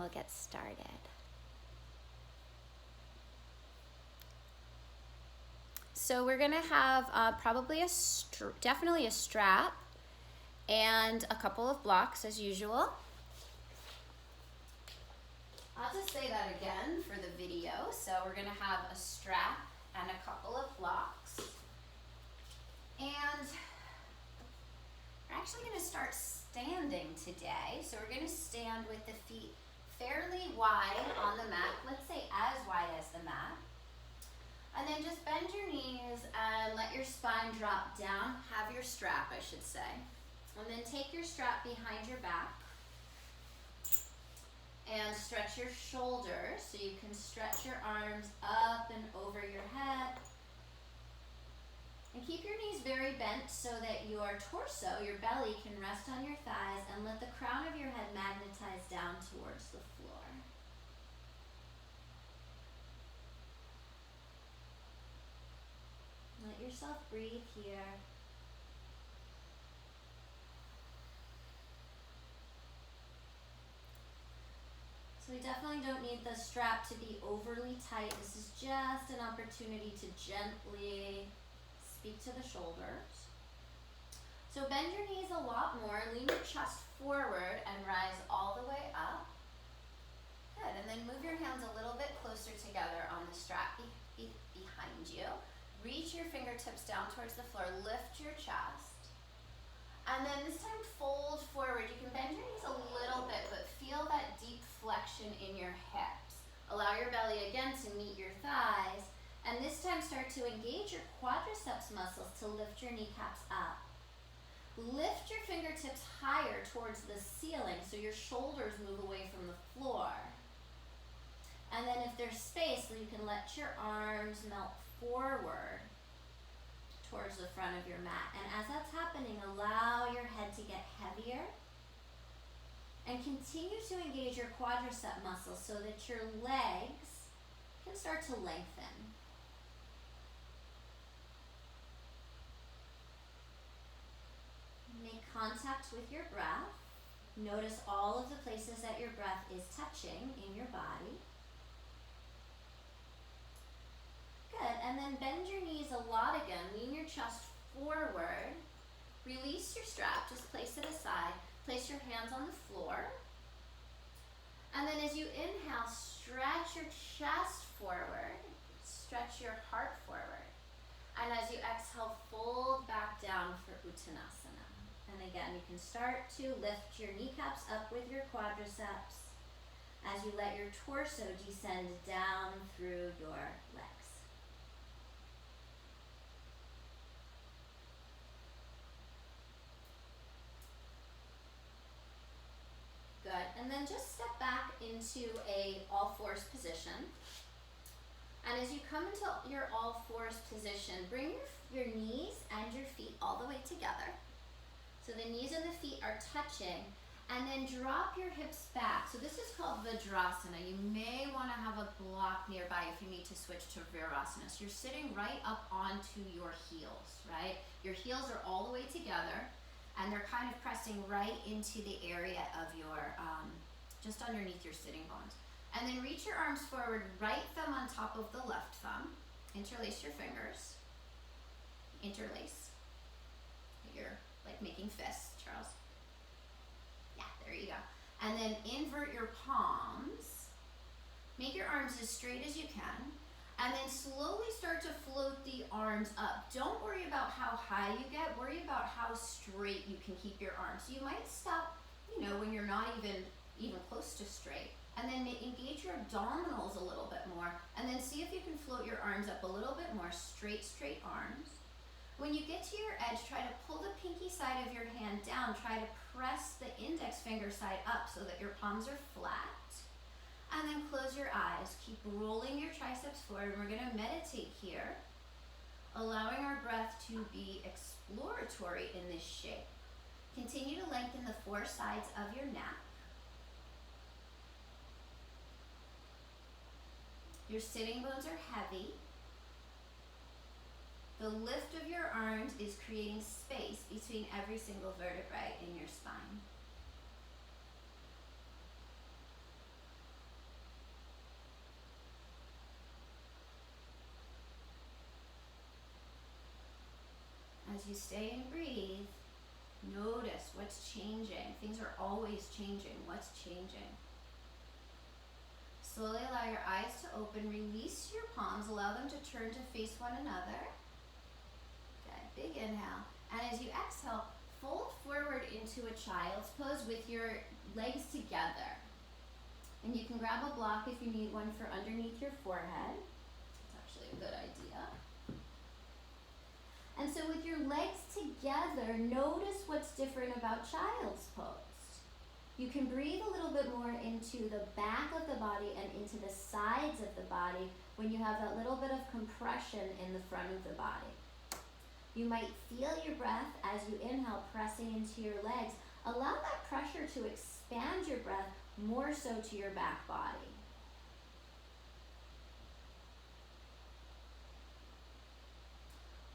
we'll get started. So we're gonna have probably definitely a strap and a couple of blocks as usual. I'll just say that again for the video. So we're gonna have a strap and a couple of blocks. And we're actually gonna start standing today. So we're gonna stand with the feet fairly wide on the mat. Let's say as wide as the mat. And then just bend your knees and let your spine drop down. Have your strap, I should say. And then take your strap behind your back. And stretch your shoulders so you can stretch your arms up and over your head. And keep your knees very bent so that your torso, your belly, can rest on your thighs, and let the crown of your head magnetize down towards the floor. Let yourself breathe here. So we definitely don't need the strap to be overly tight. This is just an opportunity to gently speak to the shoulders. So bend your knees a lot more, lean your chest forward and rise all the way up. Good, and then move your hands a little bit closer together on the strap behind you. Reach your fingertips down towards the floor, lift your chest. And then this time fold forward. You can bend your knees a little bit, but feel that deep flexion in your hips. Allow your belly again to meet your thighs. And this time start to engage your quadriceps muscles to lift your kneecaps up. Lift your fingertips higher towards the ceiling so your shoulders move away from the floor. And then if there's space, you can let your arms melt forward towards the front of your mat. And as that's happening, allow your head to get heavier and continue to engage your quadricep muscles so that your legs can start to lengthen. Make contact with your breath. Notice all of the places that your breath is touching in your body. Good, and then bend your knees a lot again. Lean your chest forward. Release your strap, just place it aside. Place your hands on the floor. And then as you inhale, stretch your chest forward. Stretch your heart forward. And as you exhale, fold back down for Uttanasana. And again, you can start to lift your kneecaps up with your quadriceps as you let your torso descend down through your legs. Good, and then just step back into a all fours position. And as you come into your all fours position, bring your knees and your feet all the way together. So the knees and the feet are touching, and then drop your hips back. So this is called Vajrasana. You may want to have a block nearby if you need to switch to Virasana. So you're sitting right up onto your heels, right? Your heels are all the way together, and they're kind of pressing right into the area of your, just underneath your sitting bones. And then reach your arms forward, right thumb on top of the left thumb. Interlace your fingers. Interlace. You're like making fists, Charles. Yeah, there you go. And then invert your palms. Make your arms as straight as you can. And then slowly start to float the arms up. Don't worry about how high you get. Worry about how straight you can keep your arms. You might stop, when you're not even close to straight. And then engage your abdominals a little bit more. And then see if you can float your arms up a little bit more. Straight arms. When you get to your edge, try to pull the pinky side of your hand down. Try to press the index finger side up so that your palms are flat. And then close your eyes. Keep rolling your triceps forward. We're going to meditate here, allowing our breath to be exploratory in this shape. Continue to lengthen the four sides of your neck. Your sitting bones are heavy. The lift of your arms is creating space between every single vertebrae in your spine. as you stay and breathe, notice what's changing. Things are always changing. What's changing? Slowly allow your eyes to open. Release your palms. Allow them to turn to face one another. Good. Big inhale. And as you exhale, fold forward into a child's pose with your legs together. And you can grab a block if you need one for underneath your forehead. It's actually a good idea. And so with your legs together, notice what's different about child's pose. You can breathe a little bit more into the back of the body and into the sides of the body when you have that little bit of compression in the front of the body. You might feel your breath as you inhale pressing into your legs. Allow that pressure to expand your breath more so to your back body.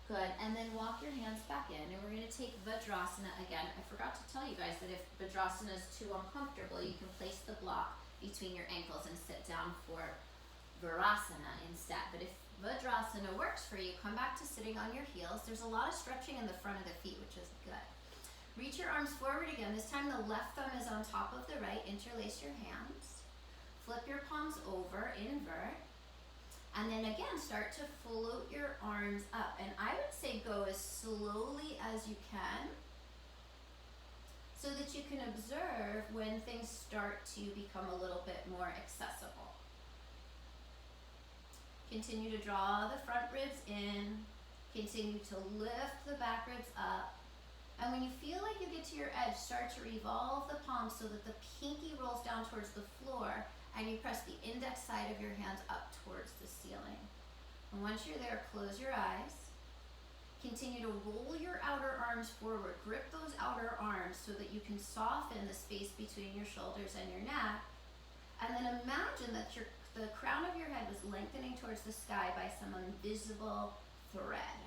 Good, and then walk your hands back in, and we're going to take Vajrasana again. I forgot to tell you guys that if Vajrasana is too uncomfortable, you can place the block between your ankles and sit down for Virasana instead. But if Vajrasana works for you, come back to sitting on your heels. There's a lot of stretching in the front of the feet, which is good. Reach your arms forward again. This time the left thumb is on top of the right. Interlace your hands. Flip your palms over, invert. And then again, start to float your arms up. And I would say go as slowly as you can so that you can observe when things start to become a little bit more accessible. Continue to draw the front ribs in. Continue to lift the back ribs up. And when you feel like you get to your edge, start to revolve the palms so that the pinky rolls down towards the floor and you press the index side of your hands up towards the ceiling. And once you're there, close your eyes. Continue to roll your outer arms forward. Grip those outer arms so that you can soften the space between your shoulders and your neck. And then imagine that the crown of your head was lengthening towards the sky by some invisible thread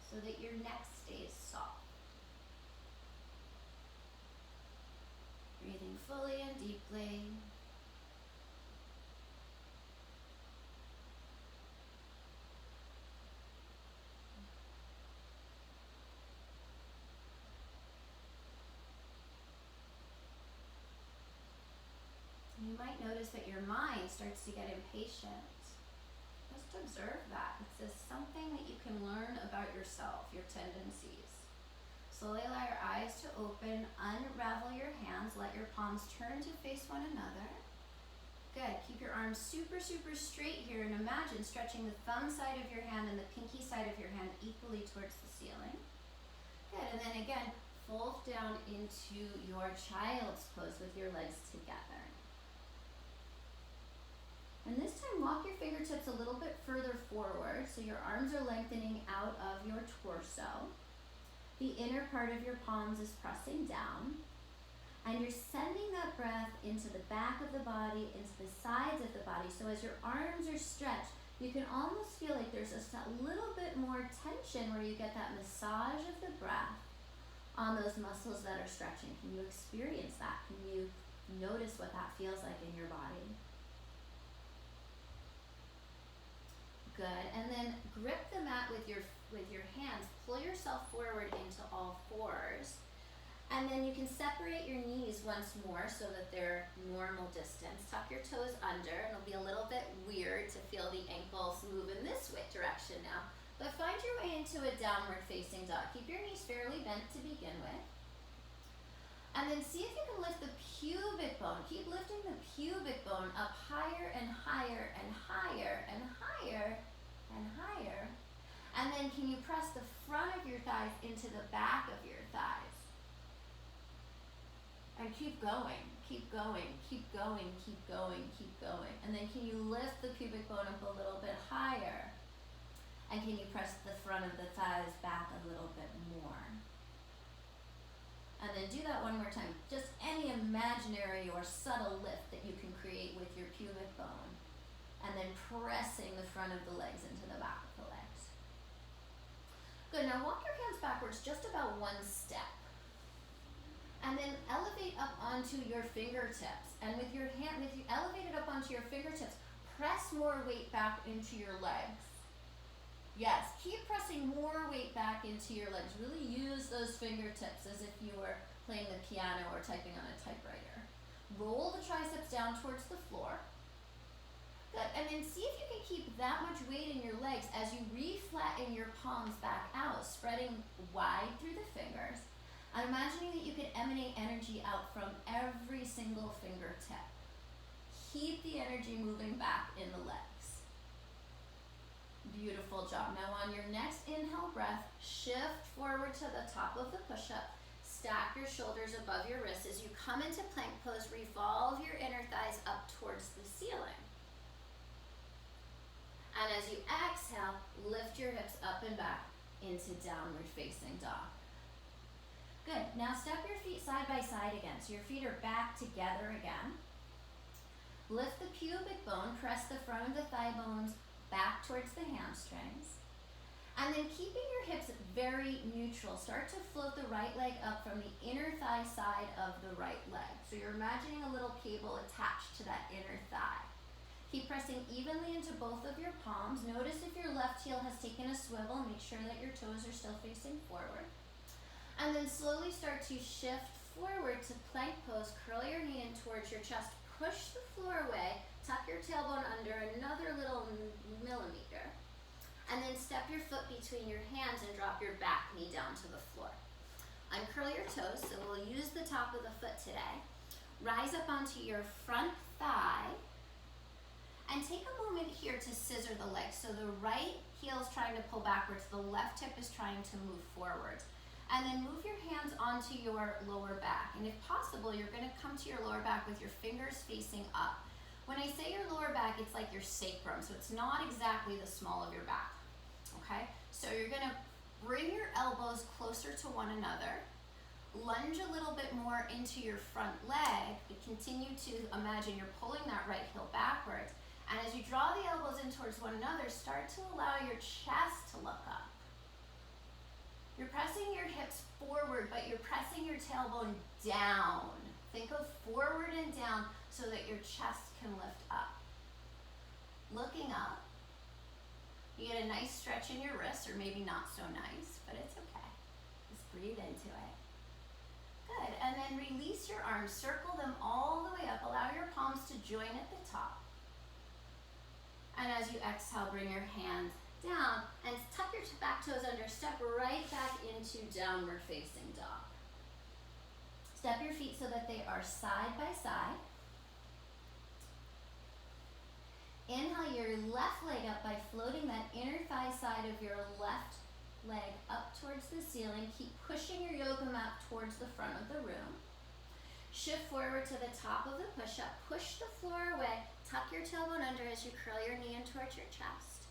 so that your neck stays soft. Breathing fully and deeply. You might notice that your mind starts to get impatient. Just observe that. It's just something that you can learn about yourself, your tendencies. Slowly allow your eyes to open, unravel your hands, let your palms turn to face one another. Good. Keep your arms super, super straight here and imagine stretching the thumb side of your hand and the pinky side of your hand equally towards the ceiling. Good. And then again, fold down into your child's pose with your legs together. And this time, walk your fingertips a little bit further forward so your arms are lengthening out of your torso. The inner part of your palms is pressing down. And you're sending that breath into the back of the body, into the sides of the body. So as your arms are stretched, you can almost feel like there's just a little bit more tension where you get that massage of the breath on those muscles that are stretching. Can you experience that? Can you notice what that feels like in your body? Good. And then grip the mat with your hands. Pull yourself forward into all fours. And then you can separate your knees once more so that they're normal distance. Tuck your toes under. It'll be a little bit weird to feel the ankles move in this way direction now. But find your way into a downward facing dog. Keep your knees fairly bent to begin with. And then see if you can lift the pubic bone. Keep lifting the pubic bone up higher and higher and higher and higher and higher. And then can you press the front of your thighs into the back of your thighs? And keep going, keep going, keep going, keep going, keep going. And then can you lift the pubic bone up a little bit higher? And can you press the front of the thighs back a little bit more? And then do that one more time. Just any imaginary or subtle lift that you can create with your pubic bone. And then pressing the front of the legs into the back of the legs. Good, now walk your hands backwards just about one step. And then elevate up onto your fingertips. And with your hand, elevated up onto your fingertips, press more weight back into your legs. Yes, keep pressing more weight back into your legs. Really use those fingertips as if you were playing the piano or typing on a typewriter. Roll the triceps down towards the floor. Good, and then see if you can keep that much weight in your legs as you re-flatten your palms back out, spreading wide through the fingers. I'm imagining that you could emanate energy out from every single fingertip. Keep the energy moving back in the legs. Beautiful job. Now on your next inhale breath, shift forward to the top of the push-up. Stack your shoulders above your wrists. As you come into plank pose, revolve your inner thighs up towards the ceiling. And as you exhale, lift your hips up and back into downward facing dog. Good. Now step your feet side by side again. So your feet are back together again. Lift the pubic bone, press the front of the thigh bones back towards the hamstrings. And then keeping your hips very neutral, start to float the right leg up from the inner thigh side of the right leg. So you're imagining a little cable attached to that inner thigh. Keep pressing evenly into both of your palms. Notice if your left heel has taken a swivel. Make sure that your toes are still facing forward. And then slowly start to shift forward to plank pose. Curl your knee in towards your chest. Push the floor away. Tuck your tailbone under another little millimeter. And then step your foot between your hands and drop your back knee down to the floor. Uncurl your toes, so we'll use the top of the foot today. Rise up onto your front thigh. And take a moment here to scissor the legs. So the right heel is trying to pull backwards, the left hip is trying to move forward. And then move your hands onto your lower back. And if possible, you're gonna come to your lower back with your fingers facing up. When I say your lower back, it's like your sacrum, so it's not exactly the small of your back, okay? So you're gonna bring your elbows closer to one another, lunge a little bit more into your front leg, but continue to imagine you're pulling that right heel backwards. And as you draw the elbows in towards one another, start to allow your chest to look up. You're pressing your hips forward, but you're pressing your tailbone down. Think of forward and down so that your chest can lift up. Looking up, you get a nice stretch in your wrists, or maybe not so nice, but it's okay. Just breathe into it. Good, and then release your arms, circle them all the way up. Allow your palms to join at the top. And as you exhale, bring your hands down and tuck your back toes under. Step right back into downward facing dog. Step your feet so that they are side by side. Inhale your left leg up by floating that inner thigh side of your left leg up towards the ceiling. Keep pushing your yoga mat towards the front of the room. Shift forward to the top of the push-up. Push the floor away. Tuck your tailbone under as you curl your knee in towards your chest.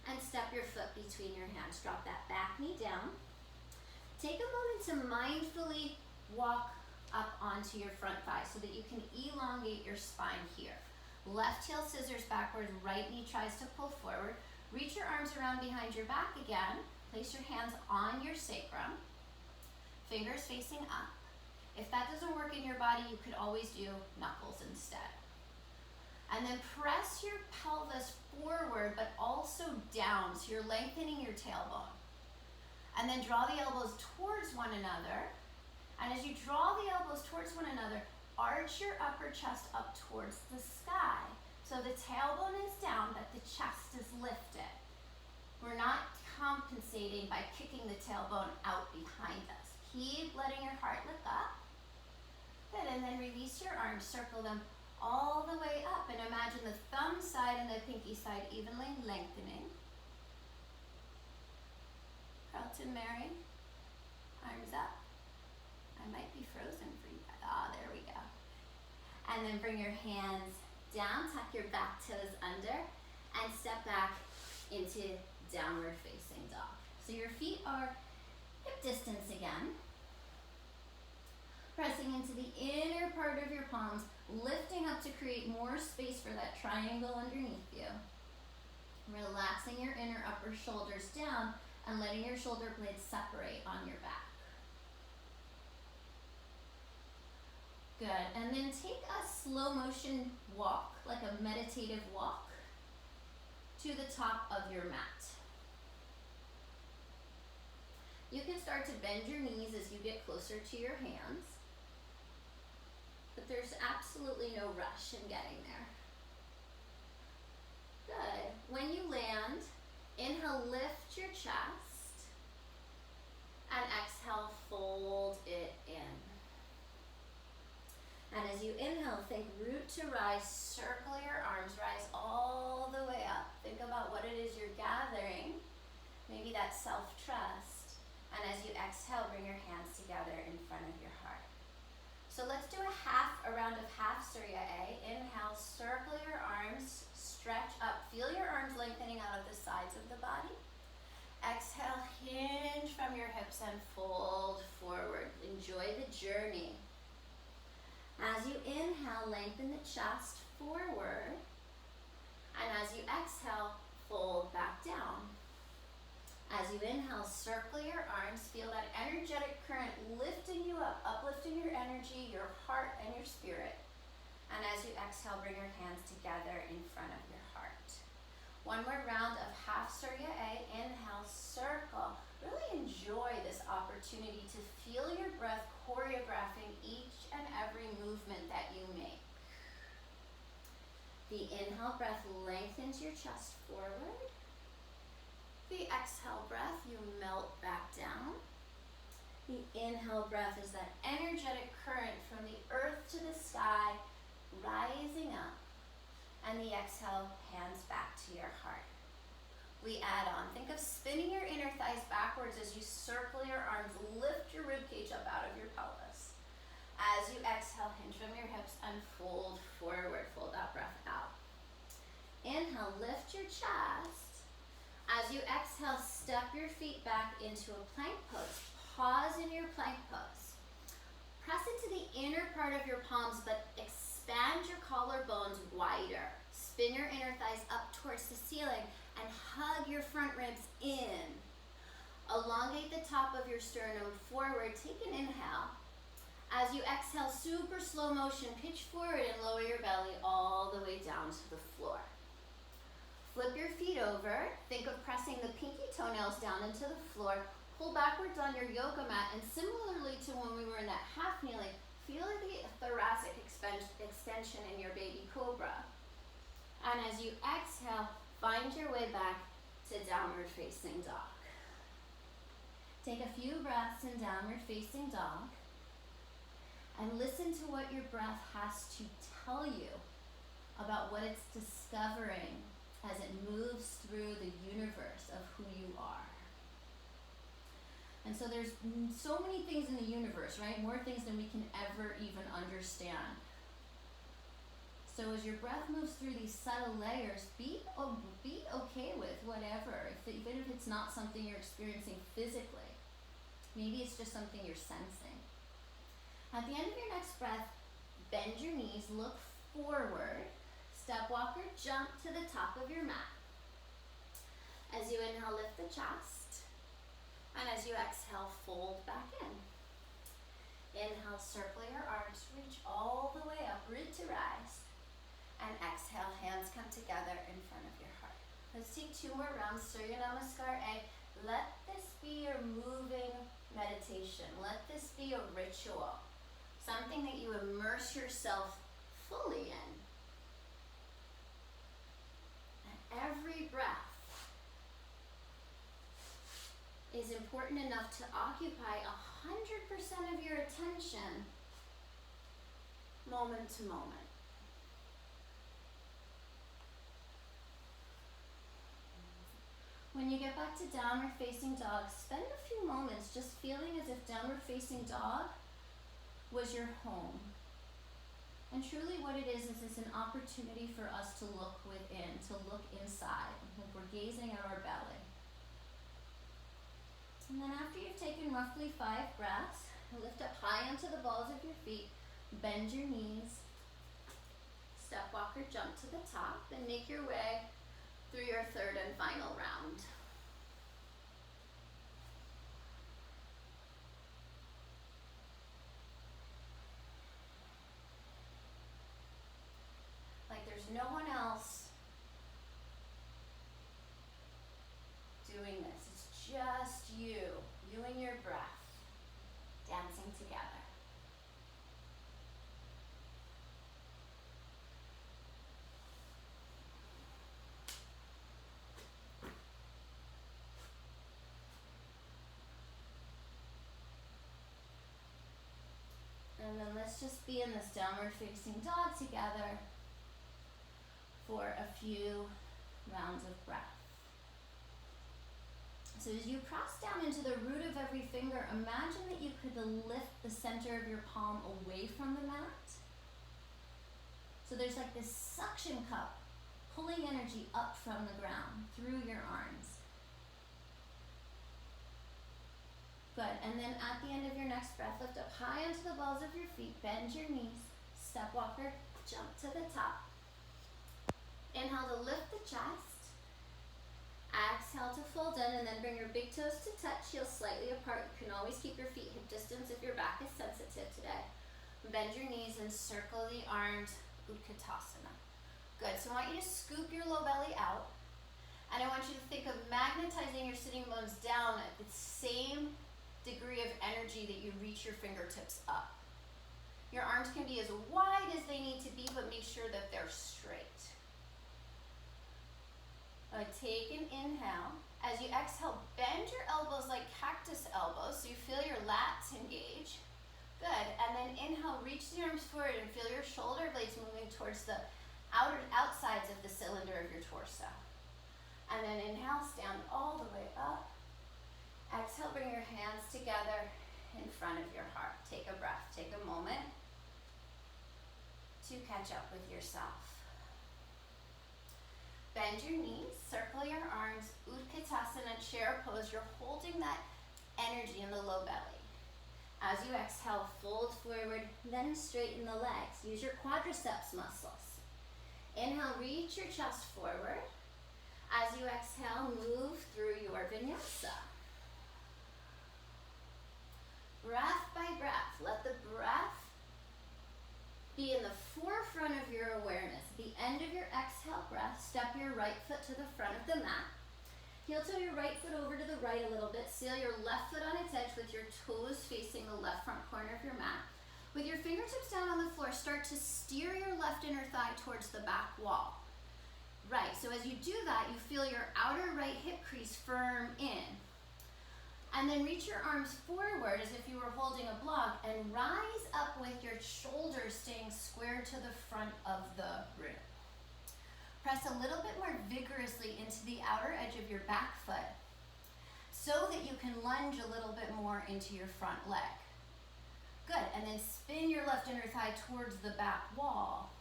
And step your foot between your hands. Drop that back knee down. Take a moment to mindfully walk up onto your front thigh so that you can elongate your spine here. Left heel scissors backwards, right knee tries to pull forward. Reach your arms around behind your back again. Place your hands on your sacrum. Fingers facing up. If that doesn't work in your body, you could always do knuckles instead. And then press your pelvis forward, but also down, so you're lengthening your tailbone. And then draw the elbows towards one another. And as you draw the elbows towards one another, arch your upper chest up towards the sky. So the tailbone is down, but the chest is lifted. We're not compensating by kicking the tailbone out behind us. Keep letting your heart look up. Good, and then release your arms, circle them all the way up, and imagine the thumb side and the pinky side evenly lengthening. Carlton Mary, arms up. I might be frozen for you guys. Ah, there we go. And then bring your hands down, tuck your back toes under, and step back into downward facing dog. So your feet are hip distance again. Pressing into the inner part of your palms, lifting up to create more space for that triangle underneath you. Relaxing your inner upper shoulders down and letting your shoulder blades separate on your back. Good, and then take a slow motion walk, like a meditative walk, to the top of your mat. You can start to bend your knees as you get closer to your hands, but there's absolutely no rush in getting there. Good. When you land, inhale, lift your chest, and exhale, fold it in. And as you inhale, think root to rise, circle your arms, rise all the way up. Think about what it is you're gathering, maybe that self-trust. And as you exhale, bring your hands together in front of your heart. So let's do a round of half Surya A. Inhale, circle your arms, stretch up. Feel your arms lengthening out of the sides of the body. Exhale, hinge from your hips and fold forward. Enjoy the journey. As you inhale, lengthen the chest forward. And as you exhale, fold back down. As you inhale, circle your arms. Feel that energetic current lifting you up, uplifting your energy, your heart, and your spirit. And as you exhale, bring your hands together in front of your heart. One more round of half Surya A. Inhale, circle. Really enjoy this opportunity to feel your breath choreographing each and every movement that you make. The inhale breath lengthens your chest forward. The exhale breath, you melt back down. The inhale breath is that energetic current from the earth to the sky, rising up. And the exhale, hands back to your heart. We add on. Think of spinning your inner thighs backwards as you circle your arms, lift your ribcage up out of your pelvis. As you exhale, hinge from your hips and fold forward. Fold that breath out. Inhale, lift your chest. As you exhale, step your feet back into a plank pose. Pause in your plank pose. Press into the inner part of your palms, but expand your collarbones wider. Spin your inner thighs up towards the ceiling and hug your front ribs in. Elongate the top of your sternum forward. Take an inhale. As you exhale, super slow motion, pitch forward and lower your belly all the way down to the floor. Flip your feet over. Think of pressing the pinky toenails down into the floor. Pull backwards on your yoga mat, and similarly to when we were in that half kneeling, feel the thoracic extension in your baby cobra. And as you exhale, find your way back to downward facing dog. Take a few breaths in downward facing dog and listen to what your breath has to tell you about what it's discovering as it moves through the universe of who you are. And so there's so many things in the universe, right? More things than we can ever even understand. So as your breath moves through these subtle layers, be okay with whatever, even if it's not something you're experiencing physically. Maybe it's just something you're sensing. At the end of your next breath, bend your knees, look forward, step walker, jump to the top of your mat. As you inhale, lift the chest. And as you exhale, fold back in. Inhale, circle your arms, reach all the way up, root to rise. And exhale, hands come together in front of your heart. Let's take 2 more rounds. Surya Namaskar A. Let this be your moving meditation. Let this be a ritual. Something that you immerse yourself fully in. And every breath is important enough to occupy 100% of your attention moment to moment. When you get back to downward facing dog, spend a few moments just feeling as if downward facing dog was your home. And truly what it is it's an opportunity for us to look within, to look inside, like we're gazing at our belly. And then after you've taken roughly 5 breaths, lift up high onto the balls of your feet, bend your knees, step walker, jump to the top, and make your way through your 3rd and final round. Like there's no one else doing this. It's just you and your breath dancing together. And then let's just be in this downward facing dog together for a few rounds of breath. So as you press down into the root of every finger, imagine that you could lift the center of your palm away from the mat. So there's like this suction cup pulling energy up from the ground through your arms. Good, and then at the end of your next breath, lift up high onto the balls of your feet, bend your knees, step walker, jump to the top. Inhale to lift the chest. Exhale to fold in, and then bring your big toes to touch, heels slightly apart. You can always keep your feet hip distance if your back is sensitive today. Bend your knees and circle the arms, Utkatasana. Good, so I want you to scoop your low belly out, and I want you to think of magnetizing your sitting bones down at the same degree of energy that you reach your fingertips up. Your arms can be as wide as they need to be, but make sure that they're straight. Take an inhale. As you exhale, bend your elbows like cactus elbows, so you feel your lats engage. Good, and then inhale, reach the arms forward and feel your shoulder blades moving towards the outsides of the cylinder of your torso. And then inhale, stand all the way up. Exhale, bring your hands together in front of your heart. Take a breath, take a moment to catch up with yourself. Bend your knees, circle your arms, Utkatasana, chair pose. You're holding that energy in the low belly. As you exhale, fold forward, then straighten the legs. Use your quadriceps muscles. Inhale, reach your chest forward. As you exhale, move through your vinyasa. Breath by breath, let the breath be in the forefront of your awareness. At the end of your exhale breath, step your right foot to the front of the mat. Heel toe your right foot over to the right a little bit. Seal your left foot on its edge with your toes facing the left front corner of your mat. With your fingertips down on the floor, start to steer your left inner thigh towards the back wall. Right, so as you do that, you feel your outer right hip crease firm in. And then reach your arms forward as if you were holding a block and rise up with your shoulders staying square to the front of the room. Press a little bit more vigorously into the outer edge of your back foot so that you can lunge a little bit more into your front leg. Good, and then spin your left inner thigh towards the back wall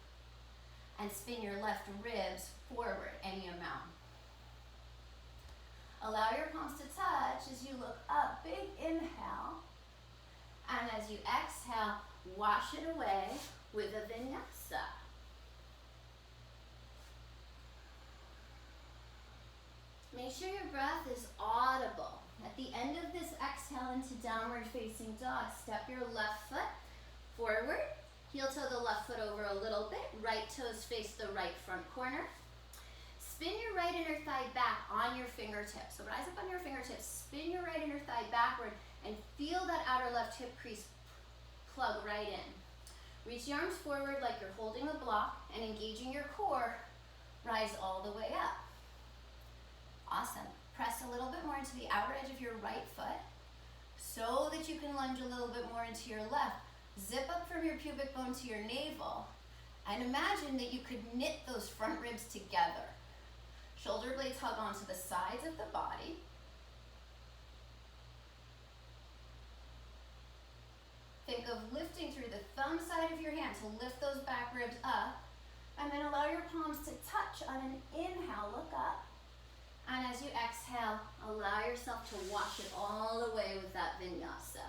and spin your left ribs forward any amount. Allow your palms to touch as you look up. Big inhale. And as you exhale, wash it away with a vinyasa. Make sure your breath is audible. At the end of this exhale into downward facing dog, step your left foot forward. Heel toe the left foot over a little bit. Right toes face the right front corner. Spin your right inner thigh back on your fingertips. So rise up on your fingertips, spin your right inner thigh backward, and feel that outer left hip crease plug right in. Reach your arms forward like you're holding a block and engaging your core. Rise all the way up. Awesome. Press a little bit more into the outer edge of your right foot so that you can lunge a little bit more into your left. Zip up from your pubic bone to your navel and imagine that you could knit those front ribs together. Shoulder blades hug onto the sides of the body. Think of lifting through the thumb side of your hand to lift those back ribs up, and then allow your palms to touch on an inhale, look up. And as you exhale, allow yourself to wash it all away with that vinyasa.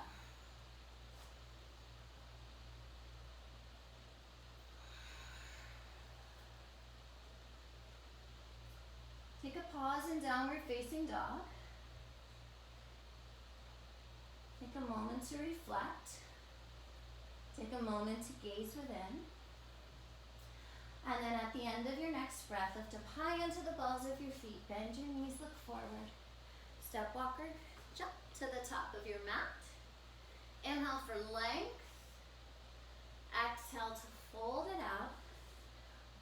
Take a pause in downward facing dog. Take a moment to reflect. Take a moment to gaze within. And then at the end of your next breath, lift up high onto the balls of your feet. Bend your knees, look forward. Step walker, jump to the top of your mat. Inhale for length. Exhale to fold it out.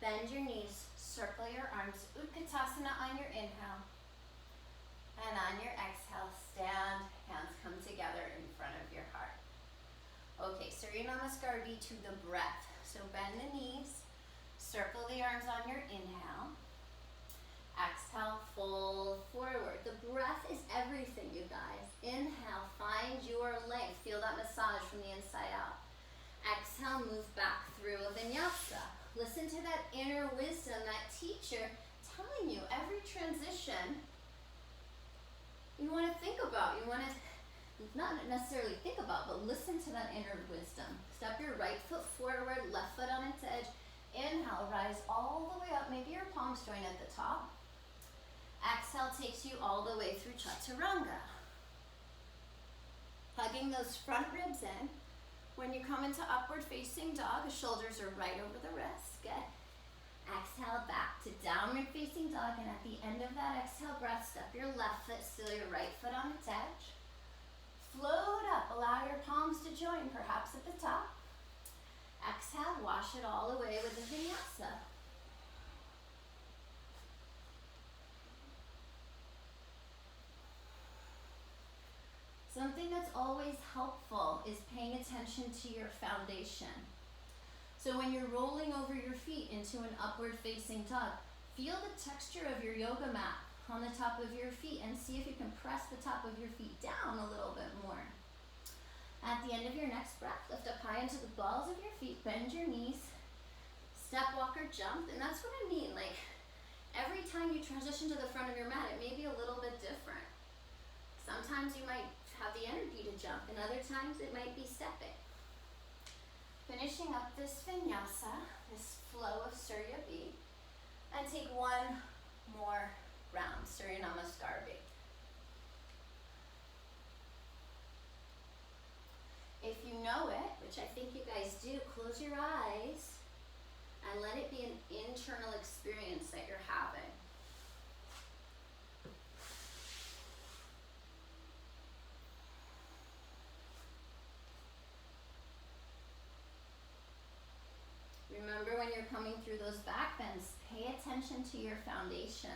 Bend your knees, circle your arms, Utkatasana on your inhale. And on your exhale, stand, hands come together in front of your heart. Okay, Surya Namaskar to the breath. So bend the knees, circle the arms on your inhale. Exhale, fold forward. The breath is everything, you guys. Inhale, find your length. Feel that massage from the inside out. Exhale, move back through a vinyasa. Listen to that inner wisdom, that teacher telling you every transition you want to think about. You want to not necessarily think about, but listen to that inner wisdom. Step your right foot forward, left foot on its edge. Inhale, rise all the way up. Maybe your palms join at the top. Exhale takes you all the way through Chaturanga. Hugging those front ribs in. When you come into upward facing dog, the shoulders are right over the wrists. Good. Exhale back to downward facing dog, and at the end of that exhale breath, step your left foot, still your right foot on its edge. Float up, allow your palms to join, perhaps at the top. Exhale, wash it all away with the vinyasa. Something that's always helpful is paying attention to your foundation. So when you're rolling over your feet into an upward facing dog, feel the texture of your yoga mat on the top of your feet and see if you can press the top of your feet down a little bit more. At the end of your next breath, lift up high into the balls of your feet, bend your knees, step, walk, or jump. And that's what I mean, like every time you transition to the front of your mat, it may be a little bit different. Sometimes you might have the energy to jump, and other times it might be stepping. Finishing up this vinyasa, this flow of Surya B, and take one more round, Surya Namaskar B. If you know it, which I think you guys do, close your eyes and let it be an internal experience that you're having. Remember, when you're coming through those back bends, pay attention to your foundation.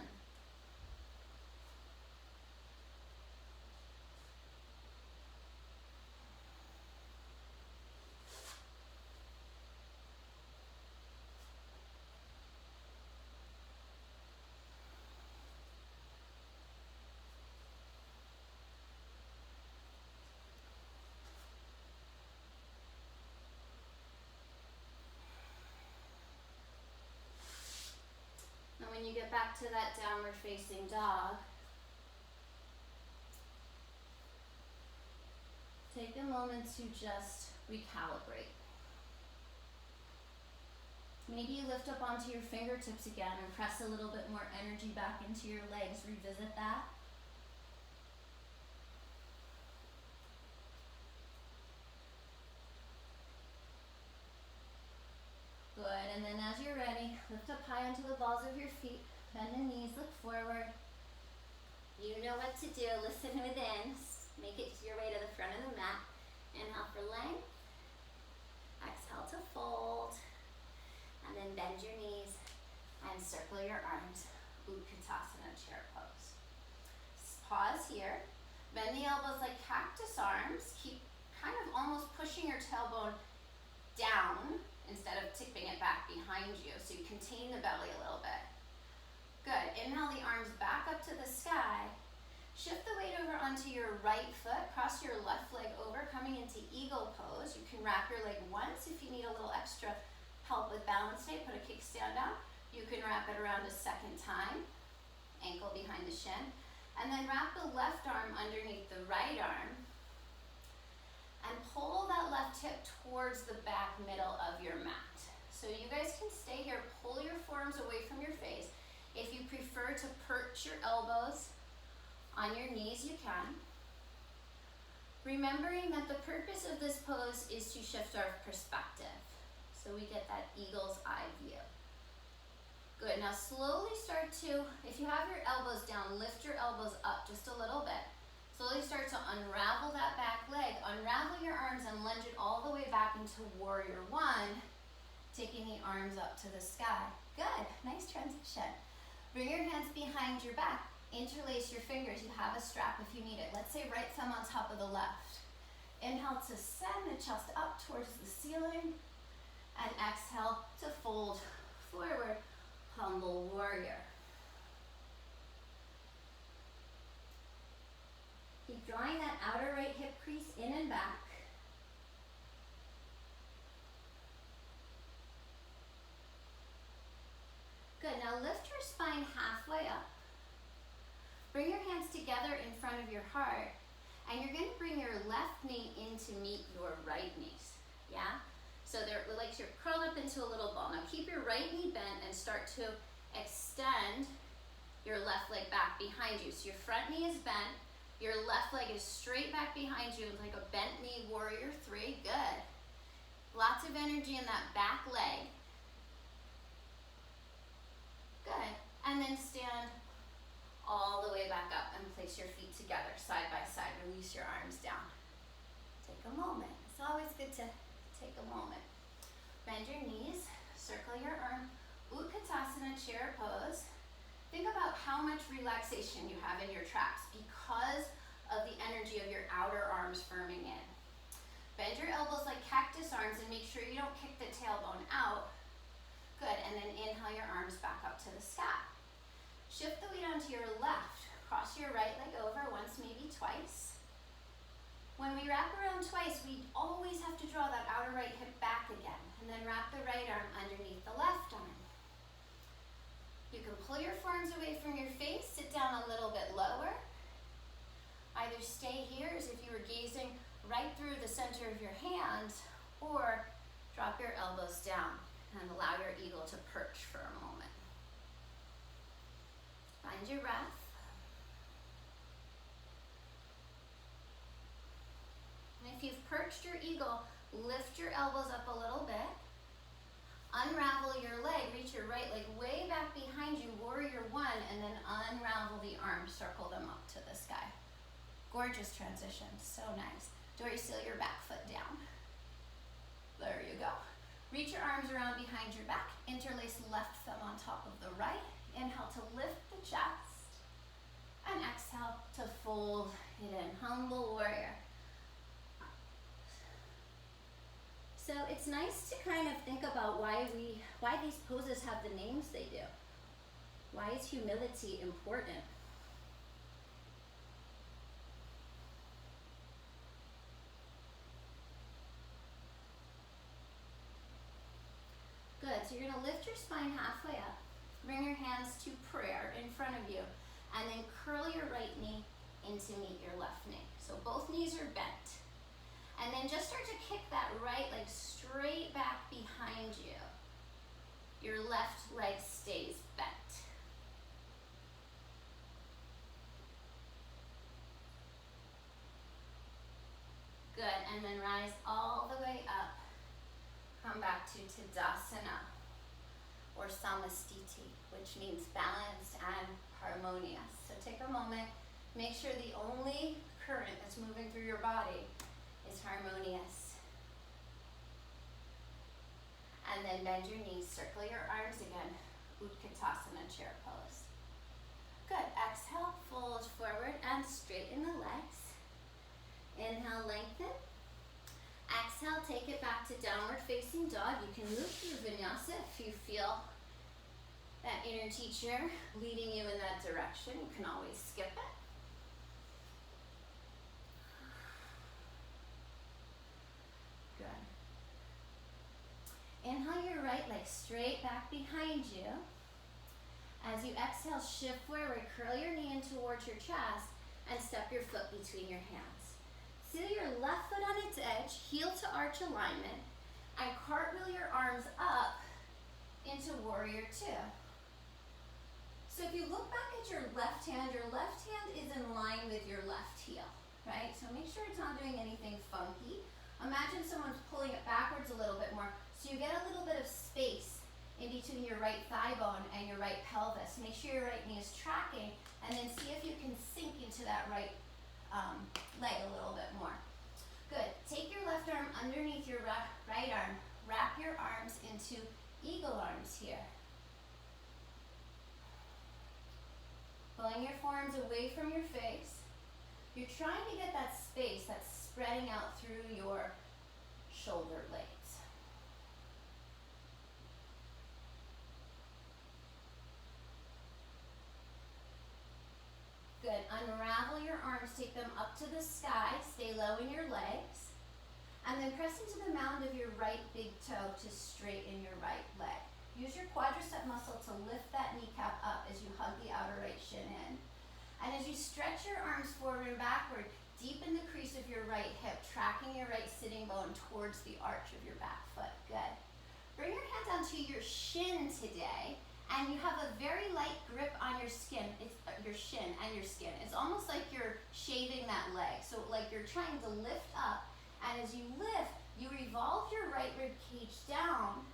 When you get back to that downward facing dog, take a moment to just recalibrate. Maybe you lift up onto your fingertips again and press a little bit more energy back into your legs. Revisit that. Good, and then as you're ready, lift up high onto the balls of your feet, bend the knees, look forward. You know what to do, listen within, make it your way to the front of the mat. Inhale for length, exhale to fold, and then bend your knees and circle your arms, Utkatasana chair pose. Pause here, bend the elbows like cactus arms, keep kind of almost pushing your tailbone down, instead of tipping it back behind you, so you contain the belly a little bit. Good, inhale the arms back up to the sky. Shift the weight over onto your right foot, cross your left leg over, coming into eagle pose. You can wrap your leg once if you need a little extra help with balance today, put a kickstand on. You can wrap it around a second time, ankle behind the shin, and then wrap the left arm underneath the right arm, and pull that left hip towards the back middle of your mat. So you guys can stay here, pull your forearms away from your face. If you prefer to perch your elbows on your knees, you can. Remembering that the purpose of this pose is to shift our perspective, so we get that eagle's eye view. Good, now slowly start to, if you have your elbows down, lift your elbows up just a little bit. Slowly start to unravel that back leg. Unravel your arms and lunge it all the way back into warrior one, taking the arms up to the sky. Good, nice transition. Bring your hands behind your back. Interlace your fingers. You have a strap if you need it. Let's say right thumb on top of the left. Inhale to send the chest up towards the ceiling. And exhale to fold forward, humble warrior. Keep drawing that outer right hip crease in and back. Good, now lift your spine halfway up. Bring your hands together in front of your heart, and you're gonna bring your left knee in to meet your right knees, yeah? So they're like you're curled up into a little ball. Now keep your right knee bent and start to extend your left leg back behind you. So your front knee is bent, your left leg is straight back behind you like a bent knee, warrior three, good. Lots of energy in that back leg. Good, and then stand all the way back up and place your feet together, side by side. Release your arms down. Take a moment. It's always good to take a moment. Bend your knees, circle your arm, Utkatasana chair pose. Think about how much relaxation you have in your traps because of the energy of your outer arms firming in. Bend your elbows like cactus arms and make sure you don't kick the tailbone out. Good, and then inhale your arms back up to the sky. Shift the weight onto your left. Cross your right leg over once, maybe twice. When we wrap around twice, we always have to draw that outer right hip back again, and then wrap the right arm underneath the left arm. You can pull your forearms away from your face, sit down a little bit lower. Either stay here as if you were gazing right through the center of your hands, or drop your elbows down and allow your eagle to perch for a moment. Find your breath. And if you've perched your eagle, lift your elbows up a little bit. Unravel your leg, reach your right leg way back behind you, warrior one, and then unravel the arms, circle them up to the sky. Gorgeous transition, so nice. Dory, seal your back foot down. There you go. Reach your arms around behind your back, interlace left thumb on top of the right. Inhale to lift the chest, and exhale to fold it in, humble warrior. So it's nice to kind of think about why these poses have the names they do. Why is humility important? Good, so you're gonna lift your spine halfway up, bring your hands to prayer in front of you, and then curl your right knee in to meet your left knee. So both knees are bent. And then just start to kick that right leg straight back behind you. Your left leg stays bent. Good, and then rise all the way up. Come back to Tadasana, or Samastiti, which means balanced and harmonious. So take a moment, make sure the only current that's moving through your body is harmonious. And then bend your knees, circle your arms again, Utkatasana chair pose. Good, exhale, fold forward and straighten the legs. Inhale, lengthen. Exhale, take it back to downward facing dog. You can move through vinyasa if you feel that inner teacher leading you in that direction. You can always skip it. Good. Inhale your right leg straight back behind you. As you exhale, shift forward, curl your knee in towards your chest, and step your foot between your hands. Seal your left foot on its edge, heel to arch alignment, and cartwheel your arms up into warrior two. So if you look back at your left hand is in line with your left heel, right? So make sure it's not doing anything funky. Imagine someone's pulling it backwards a little bit more, so you get a little bit of space in between your right thigh bone and your right pelvis. Make sure your right knee is tracking, and then see if you can sink into that right leg a little bit more. Good. Take your left arm underneath your right arm. Wrap your arms into eagle arms here. Pulling your forearms away from your face. You're trying to get that space that's spreading out through your shoulder blades. Good. Unravel your arms, take them up to the sky, stay low in your legs, and then press into the mound of your right big toe to straighten your right leg. Use your quadricep muscle to lift that kneecap up as you hug the outer right shin in. And as you stretch your arms forward and backward, deepen the crease of your right hip, tracking your right sitting bone towards the arch of your back foot. Good. Bring your hand down to your shin today. And you have a very light grip on your skin, your shin and your skin. It's almost like you're shaving that leg. So like you're trying to lift up. And as you lift, you revolve your right rib cage down.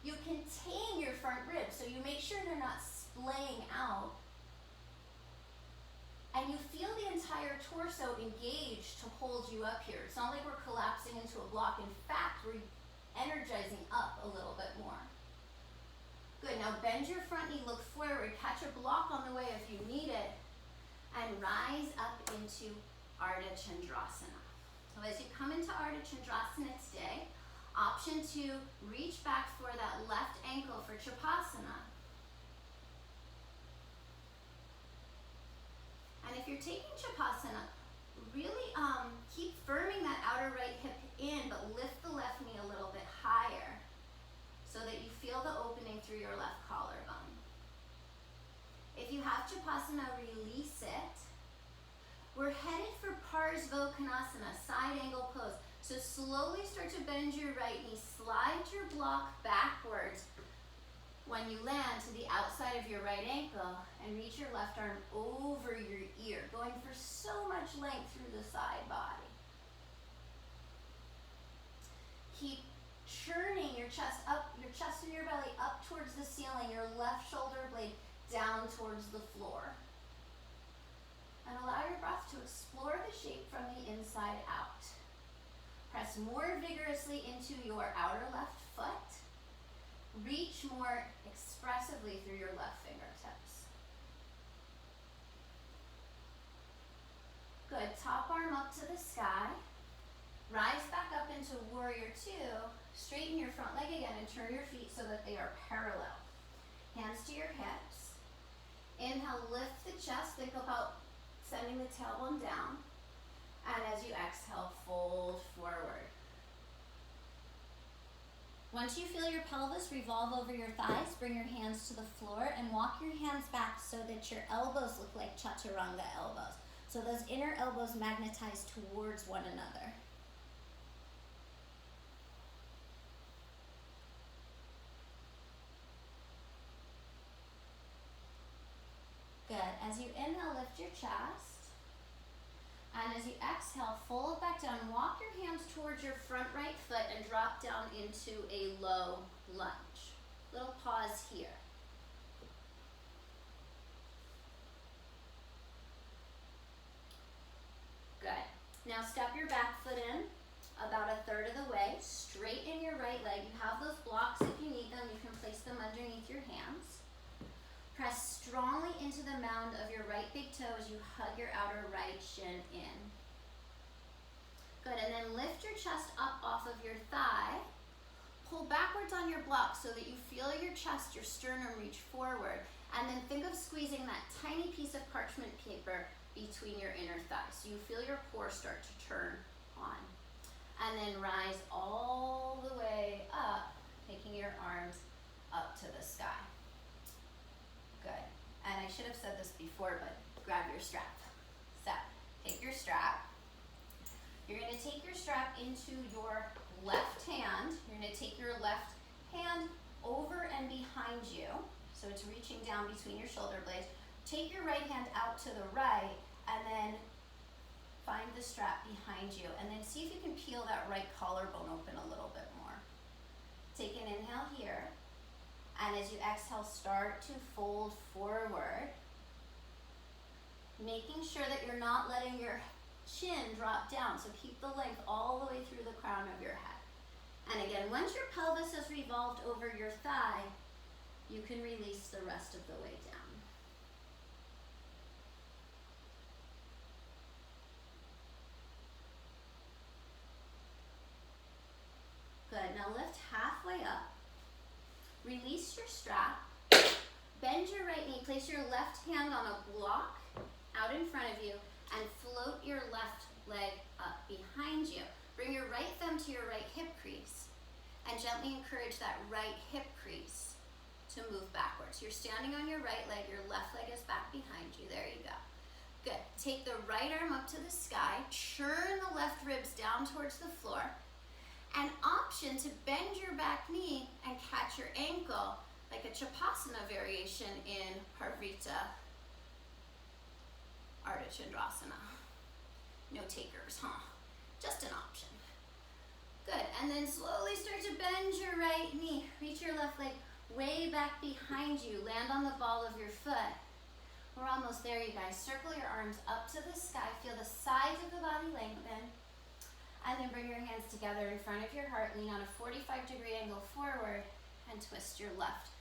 You contain your front ribs, so you make sure they're not splaying out. And you feel the entire torso engaged to hold you up here. It's not like we're collapsing into a block. In fact, we're energizing up a little bit more. Good, now bend your front knee, look forward, catch a block on the way if you need it, and rise up into Ardha Chandrasana. So as you come into Ardha Chandrasana today, option 2, reach back for that left ankle for Trikonasana. And if you're taking Trikonasana, really keep firming that outer right hip in, but lift the left knee a little bit higher, so that you feel the opening through your left collarbone. If you have Trikonasana, release it. We're headed for Parsvottanasana, side angle pose. So slowly start to bend your right knee, slide your block backwards when you land to the outside of your right ankle, and reach your left arm over your ear, going for so much length through the side body. Keep churning your chest up, your chest and your belly up towards the ceiling, your left shoulder blade down towards the floor. And allow your breath to explore the shape from the inside out. Press more vigorously into your outer left foot. Reach more expressively through your left fingertips. Good, top arm up to the sky. Rise back up into Warrior 2. Straighten your front leg again and turn your feet so that they are parallel. Hands to your hips. Inhale, lift the chest. Think about sending the tailbone down. And as you exhale, fold forward. Once you feel your pelvis revolve over your thighs, bring your hands to the floor and walk your hands back so that your elbows look like chaturanga elbows. So those inner elbows magnetize towards one another. Good. As you inhale, lift your chest. And as you exhale, fold back down. Walk your hands towards your front right foot and drop down into a low lunge. Little pause here. Good. Now step your back foot in about a third of the way. Straighten your right leg. You have those blocks if you need them. You can place them underneath your hands. Press strongly into the mound of your right big toe as you hug your outer right shin in. Good, and then lift your chest up off of your thigh. Pull backwards on your block so that you feel your chest, your sternum reach forward. And then think of squeezing that tiny piece of parchment paper between your inner thighs. So you feel your core start to turn on. And then rise all the way up, taking your arms up to the sky. Good. And I should have said this before, but grab your strap. So, take your strap. You're going to take your strap into your left hand. You're going to take your left hand over and behind you. So it's reaching down between your shoulder blades. Take your right hand out to the right and then find the strap behind you. And then see if you can peel that right collarbone open a little bit more. Take an inhale here. And as you exhale, start to fold forward. making sure that you're not letting your chin drop down. So keep the length all the way through the crown of your head. And again, once your pelvis has revolved over your thigh, you can release the rest of the way down. Good, now lift halfway up. Release your strap. Bend your right knee, place your left hand on a block out in front of you and float your left leg up behind you. Bring your right thumb to your right hip crease and gently encourage that right hip crease to move backwards. You're standing on your right leg, your left leg is back behind you. There you go. Good. Take the right arm up to the sky, churn the left ribs down towards the floor, and option to bend your back knee and catch your ankle like a Chapasana variation in Parvrita Ardha Chandrasana. No takers, huh? Just an option. Good, and then slowly start to bend your right knee. Reach your left leg way back behind you. Land on the ball of your foot. We're almost there, you guys. Circle your arms up to the sky. Feel the sides of the body lengthen. And then bring your hands together in front of your heart. Lean on a 45-degree angle forward and twist your left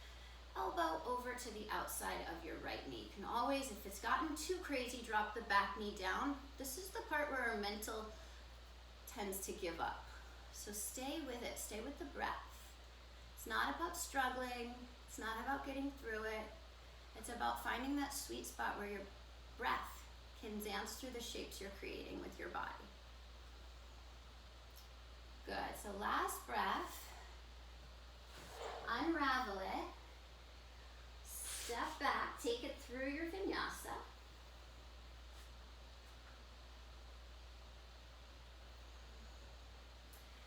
elbow over to the outside of your right knee. You can always, if it's gotten too crazy, drop the back knee down. This is the part where our mental tends to give up. So stay with it, stay with the breath. It's not about struggling, it's not about getting through it. It's about finding that sweet spot where your breath can dance through the shapes you're creating with your body. Good, so last breath. Unravel it. Step back, take it through your vinyasa.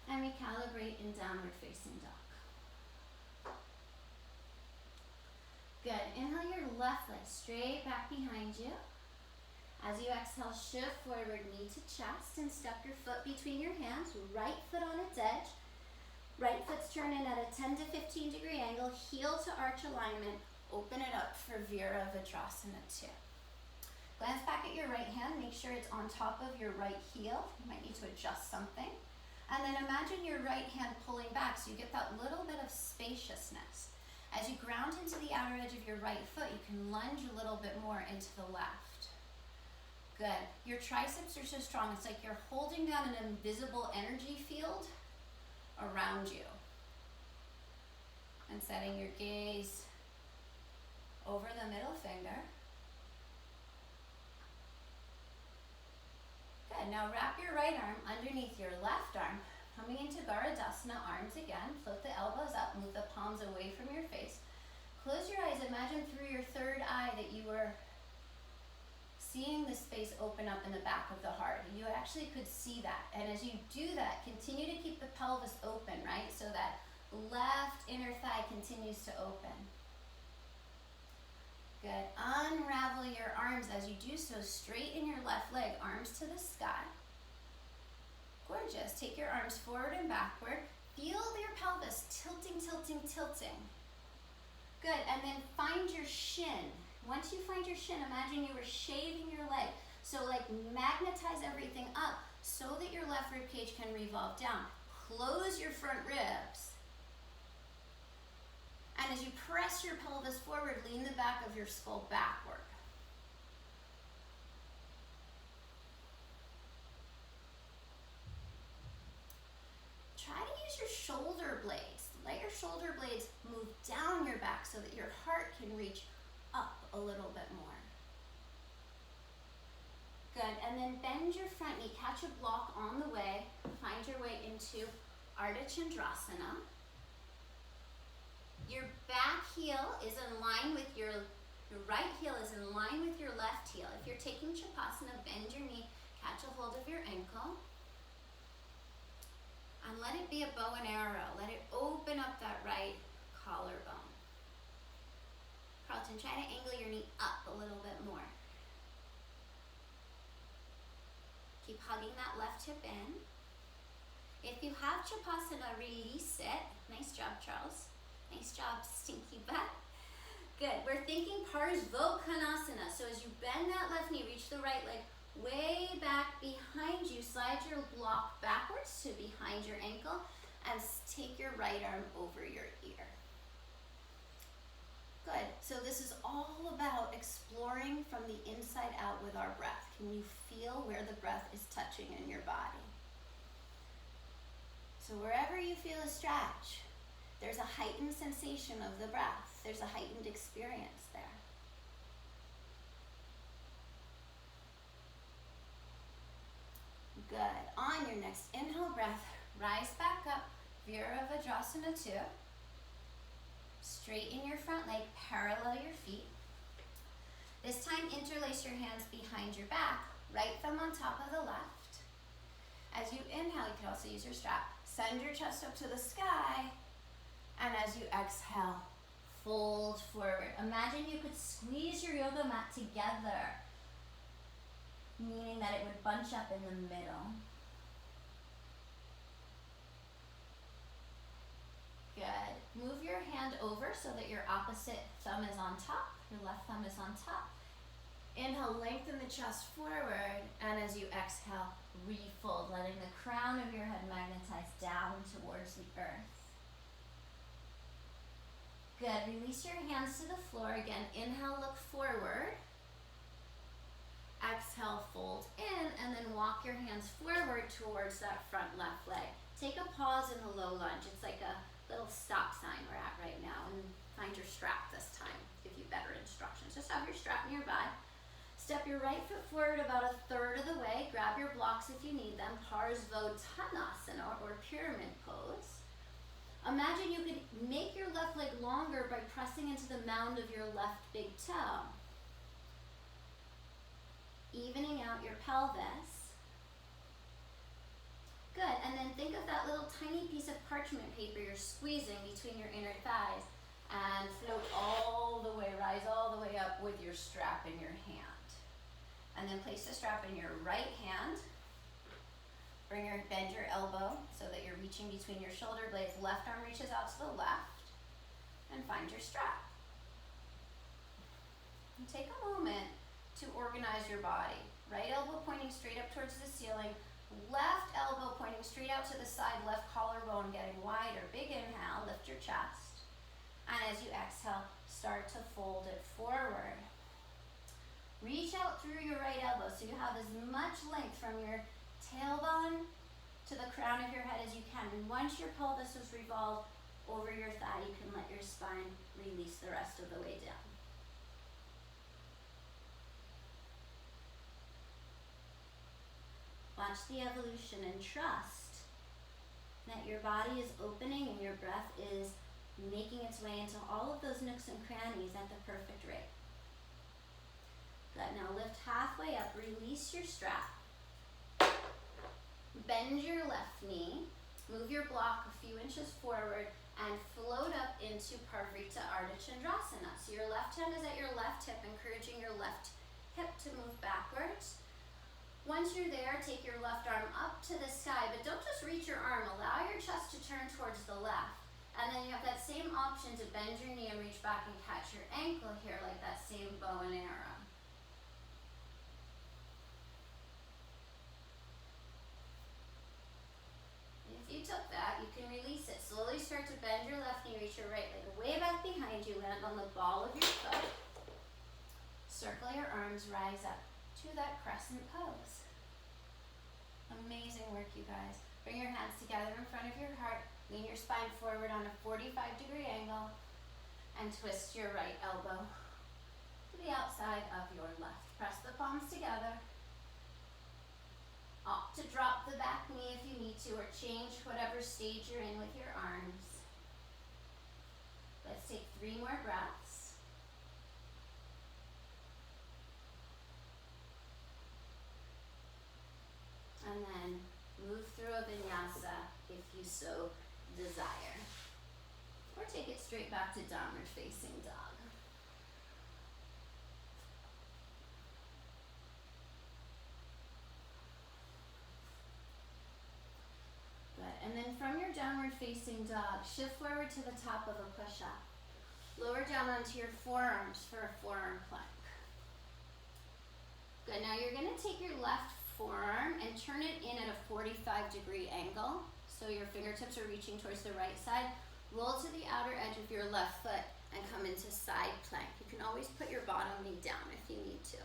And recalibrate in downward facing dog. Good, inhale your left leg straight back behind you. As you exhale, shift forward, knee to chest, and step your foot between your hands, right foot on its edge. Right foot's turning at a 10 to 15 degree angle, heel to arch alignment. Open it up for Virabhadrasana 2. Glance back at your right hand, make sure it's on top of your right heel. You might need to adjust something. And then imagine your right hand pulling back so you get that little bit of spaciousness. As you ground into the outer edge of your right foot, you can lunge a little bit more into the left. Good. Your triceps are so strong, it's like you're holding down an invisible energy field around you. And setting your gaze over the middle finger. Good, now wrap your right arm underneath your left arm. Coming into Garudasana, arms again. Float the elbows up, move the palms away from your face. Close your eyes, imagine through your third eye that you were seeing the space open up in the back of the heart. You actually could see that. And as you do that, continue to keep the pelvis open, right? So that left inner thigh continues to open. Good. Unravel your arms as you do so. Straighten your left leg, arms to the sky. Gorgeous. Take your arms forward and backward. Feel your pelvis tilting, tilting, tilting. Good. And then find your shin. Once you find your shin, imagine you were shaving your leg. So like magnetize everything up so that your left rib cage can revolve down. Close your front ribs. And as you press your pelvis forward, lean the back of your skull backward. Try to use your shoulder blades. Let your shoulder blades move down your back so that your heart can reach up a little bit more. Good, and then bend your front knee, catch a block on the way, find your way into Ardha Chandrasana. Your back heel is in line with your right heel is in line with your left heel. If you're taking Chapasana, bend your knee, catch a hold of your ankle, and let it be a bow and arrow. Let it open up that right collarbone. Carlton, try to angle your knee up a little bit more. Keep hugging that left hip in. If you have Chapasana, release it. Nice job, Charles. Nice job, stinky butt. Good. We're thinking Parsvottanasana. So as you bend that left knee, reach the right leg way back behind you. Slide your block backwards to behind your ankle and take your right arm over your ear. Good. So this is all about exploring from the inside out with our breath. Can you feel where the breath is touching in your body? So wherever you feel a stretch, there's a heightened sensation of the breath. There's a heightened experience there. Good. On your next inhale breath, rise back up, Virabhadrasana 2. Straighten your front leg, parallel your feet. This time, interlace your hands behind your back, right thumb on top of the left. As you inhale, you can also use your strap. Send your chest up to the sky, and as you exhale, fold forward. Imagine you could squeeze your yoga mat together, meaning that it would bunch up in the middle. Good. Move your hand over so that your opposite thumb is on top, your left thumb is on top. Inhale, lengthen the chest forward, and as you exhale, refold, letting the crown of your head magnetize down towards the earth. Good. Release your hands to the floor. Again, inhale, look forward. Exhale, fold in, and then walk your hands forward towards that front left leg. Take a pause in the low lunge. It's like a little stop sign we're at right now, and find your strap this time. Give you better instructions. Just have your strap nearby. Step your right foot forward about a third of the way. Grab your blocks if you need them. Parsvottanasana, or pyramid pose. Imagine you could make your left leg longer by pressing into the mound of your left big toe. Evening out your pelvis. Good, and then think of that little tiny piece of parchment paper you're squeezing between your inner thighs, and float all the way, rise all the way up with your strap in your hand. And then place the strap in your right hand. Bend your elbow so that you're reaching between your shoulder blades. Left arm reaches out to the left, and find your strap. And take a moment to organize your body. Right elbow pointing straight up towards the ceiling. Left elbow pointing straight out to the side. Left collarbone getting wider. Big inhale, lift your chest. And as you exhale, start to fold it forward. Reach out through your right elbow so you have as much length from your tailbone to the crown of your head as you can. And once your pelvis is revolved over your thigh, you can let your spine release the rest of the way down. Watch the evolution and trust that your body is opening and your breath is making its way into all of those nooks and crannies at the perfect rate. Good. Now lift halfway up, release your strap. Bend your left knee, move your block a few inches forward, and float up into Parvrita Ardha Chandrasana. So your left hand is at your left hip, encouraging your left hip to move backwards. Once you're there, take your left arm up to the sky, but don't just reach your arm. Allow your chest to turn towards the left. And then you have that same option to bend your knee and reach back and catch your ankle here, like that same bow and arrow. If you took that, you can release it. Slowly start to bend your left knee, reach your right leg way back behind you, land on the ball of your foot. Circle your arms, rise up to that crescent pose. Amazing work, you guys. Bring your hands together in front of your heart. Lean your spine forward on a 45-degree angle, and twist your right elbow to the outside of your left. Press the palms together. Opt to drop the back knee if you need to, or change whatever stage you're in with your arms. Let's take 3 more breaths. And then move through a vinyasa if you so desire. Or take it straight back to downward facing dog. Good. And then from your downward facing dog, shift forward to the top of a push-up. Lower down onto your forearms for a forearm plank. Good, now you're gonna take your left forearm and turn it in at a 45-degree angle. So your fingertips are reaching towards the right side. Roll to the outer edge of your left foot and come into side plank. You can always put your bottom knee down if you need to.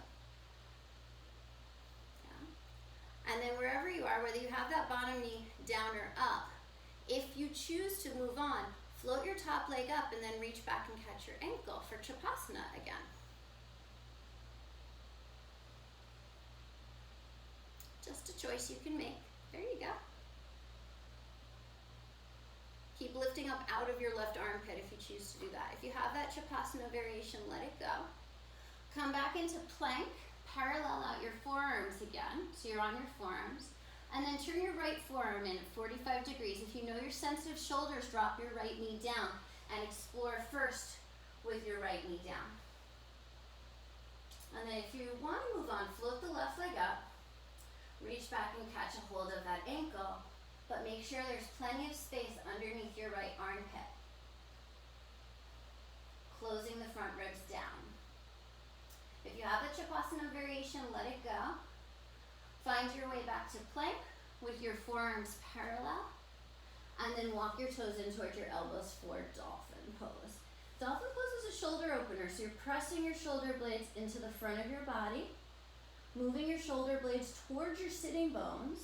Yeah. And then wherever you are, whether you have that bottom knee down or up, if you choose to move on, float your top leg up and then reach back and catch your ankle for Trikonasana again. Just a choice you can make. There you go. Keep lifting up out of your left armpit if you choose to do that. If you have that Trikonasana variation, let it go. Come back into plank, parallel out your forearms again, so you're on your forearms, and then turn your right forearm in at 45 degrees. If you know your sensitive shoulders, drop your right knee down and explore first with your right knee down. And then if you want to move on, float the left leg up, reach back and catch a hold of that ankle, but make sure there's plenty of space underneath your right armpit. Closing the front ribs down. If you have the Trikonasana variation, let it go. Find your way back to plank with your forearms parallel, and then walk your toes in towards your elbows for dolphin pose. Dolphin pose is a shoulder opener, so you're pressing your shoulder blades into the front of your body, moving your shoulder blades towards your sitting bones,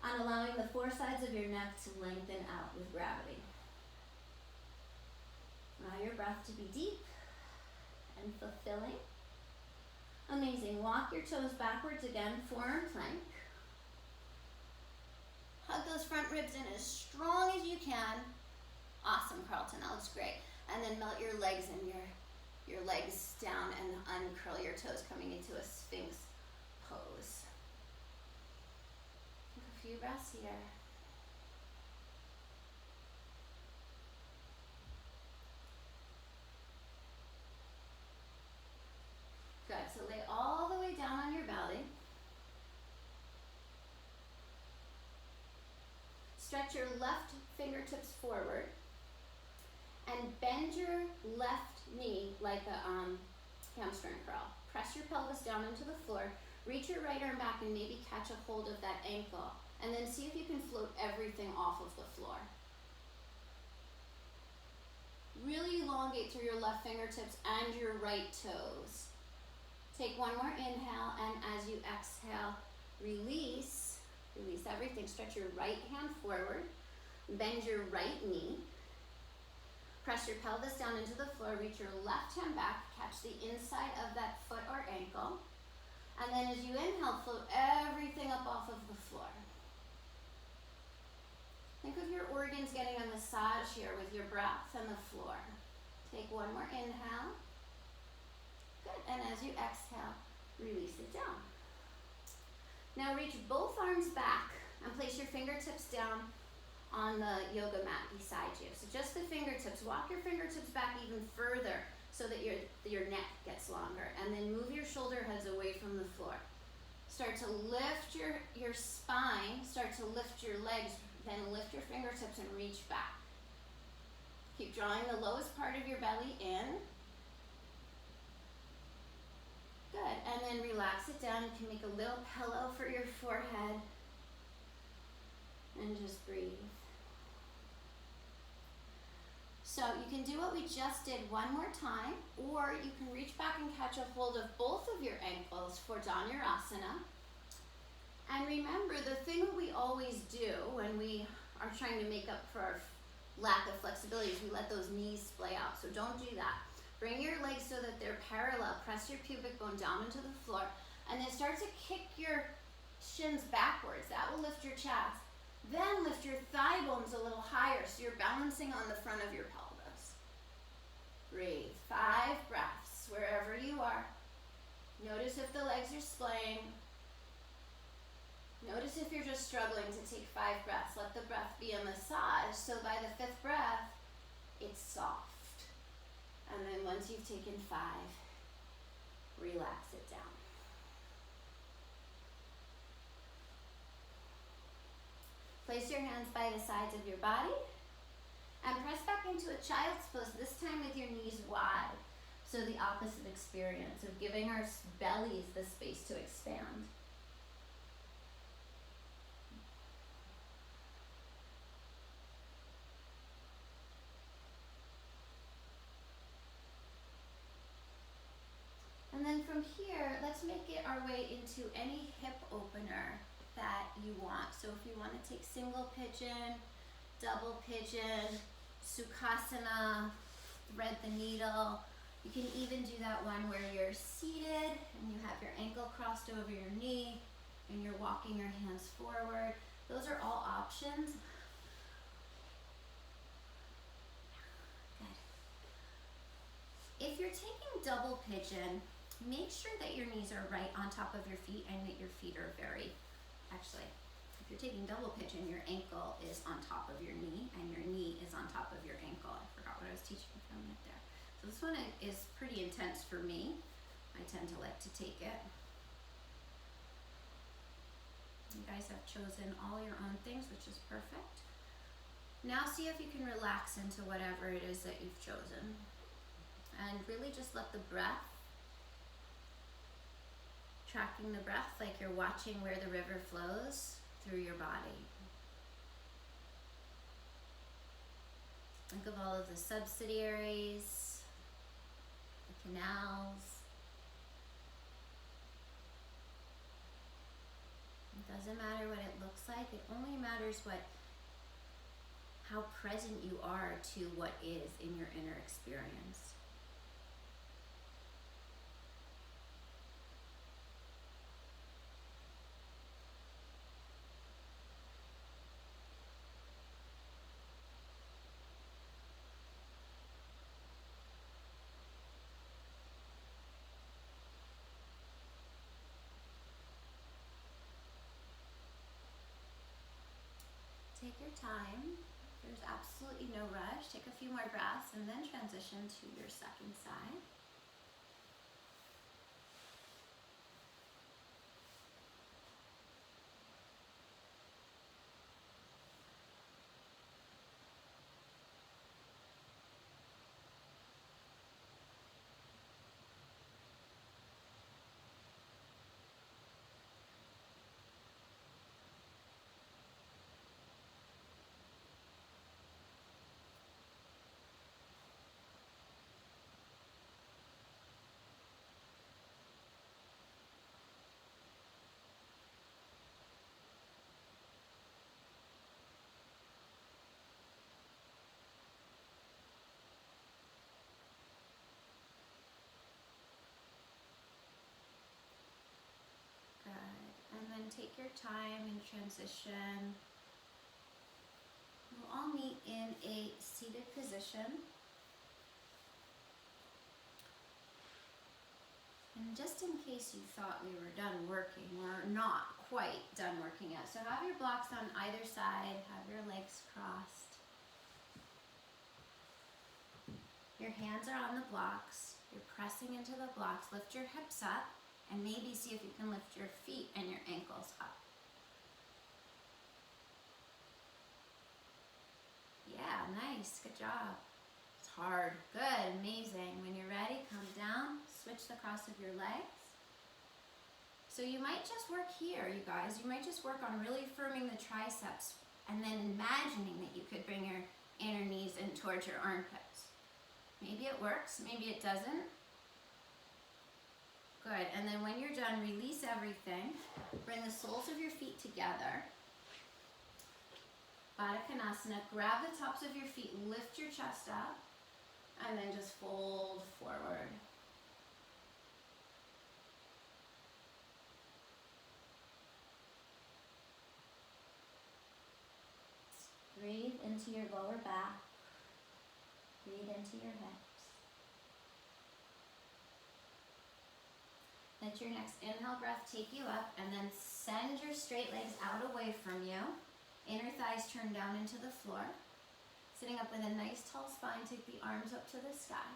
and allowing the four sides of your neck to lengthen out with gravity. Allow your breath to be deep and fulfilling. Amazing. Walk your toes backwards again, forearm plank. Hug those front ribs in as strong as you can. Awesome, Carlton, that looks great. And then melt your legs and your legs down and uncurl your toes, coming into a Sphinx pose. A few breaths here. Good, so lay all the way down on your belly. Stretch your left fingertips forward and bend your left knee like a hamstring curl. Press your pelvis down into the floor. Reach your right arm back and maybe catch a hold of that ankle. And then see if you can float everything off of the floor. Really elongate through your left fingertips and your right toes. Take one more inhale, and as you exhale, release everything. Stretch your right hand forward, bend your right knee, press your pelvis down into the floor, reach your left hand back, catch the inside of that foot or ankle, and then as you inhale, float everything up off of the floor. Think of your organs getting a massage here with your breath and the floor. Take one more inhale. Good, and as you exhale, release it down. Now reach both arms back and place your fingertips down on the yoga mat beside you. So just the fingertips. Walk your fingertips back even further so that your neck gets longer. And then move your shoulder heads away from the floor. Start to lift your spine. Start to lift your legs. Then lift your fingertips and reach back. Keep drawing the lowest part of your belly in. Good, and then relax it down. You can make a little pillow for your forehead. And just breathe. So you can do what we just did one more time, or you can reach back and catch a hold of both of your ankles for Dhanurasana. And remember, the thing that we always do when we are trying to make up for our lack of flexibility is we let those knees splay out. So don't do that. Bring your legs so that they're parallel. Press your pubic bone down into the floor. And then start to kick your shins backwards. That will lift your chest. Then lift your thigh bones a little higher so you're balancing on the front of your pelvis. Breathe. 5 breaths wherever you are. Notice if the legs are splaying. Notice if you're just struggling to take 5 breaths. Let the breath be a massage, so by the 5th breath, it's soft. And then once you've taken 5, relax it down. Place your hands by the sides of your body And press back into a child's pose, this time with your knees wide. So the opposite experience of giving our bellies the space to expand. And then from here, let's make it our way into any hip opener that you want. So if you want to take single pigeon, double pigeon, Sukhasana, thread the needle. You can even do that one where you're seated and you have your ankle crossed over your knee and you're walking your hands forward. Those are all options. Good. If you're taking double pigeon, make sure that your knees are right on top of your feet and that your feet are actually, if you're taking double pigeon, your ankle is on top of your knee and your knee is on top of your ankle. I forgot what I was teaching for a minute there. So this one is pretty intense for me. I tend to like to take it. You guys have chosen all your own things, which is perfect. Now see if you can relax into whatever it is that you've chosen. And really just let the breath, tracking the breath like you're watching where the river flows through your body. Think of all of the subsidiaries, the canals. It doesn't matter what it looks like, it only matters how present you are to what is in your inner experience. Take your time. There's absolutely no rush. Take a few more breaths and then transition to your second side. And then take your time and transition. We'll all meet in a seated position. And just in case you thought we were done working, we're not quite done working yet. So have your blocks on either side, have your legs crossed. Your hands are on the blocks, you're pressing into the blocks, lift your hips up. And maybe see if you can lift your feet and your ankles up. Yeah, nice, good job. It's hard, good, amazing. When you're ready, come down, switch the cross of your legs. So you might just work here, you guys. You might just work on really firming the triceps and then imagining that you could bring your inner knees in towards your armpits. Maybe it works, maybe it doesn't. Good, and then when you're done, release everything. Bring the soles of your feet together. Baddha Konasana, grab the tops of your feet, lift your chest up, and then just fold forward. Breathe into your lower back. Breathe into your hips. Let your next inhale breath take you up, and then send your straight legs out away from you. Inner thighs turn down into the floor. Sitting up with a nice tall spine, take the arms up to the sky.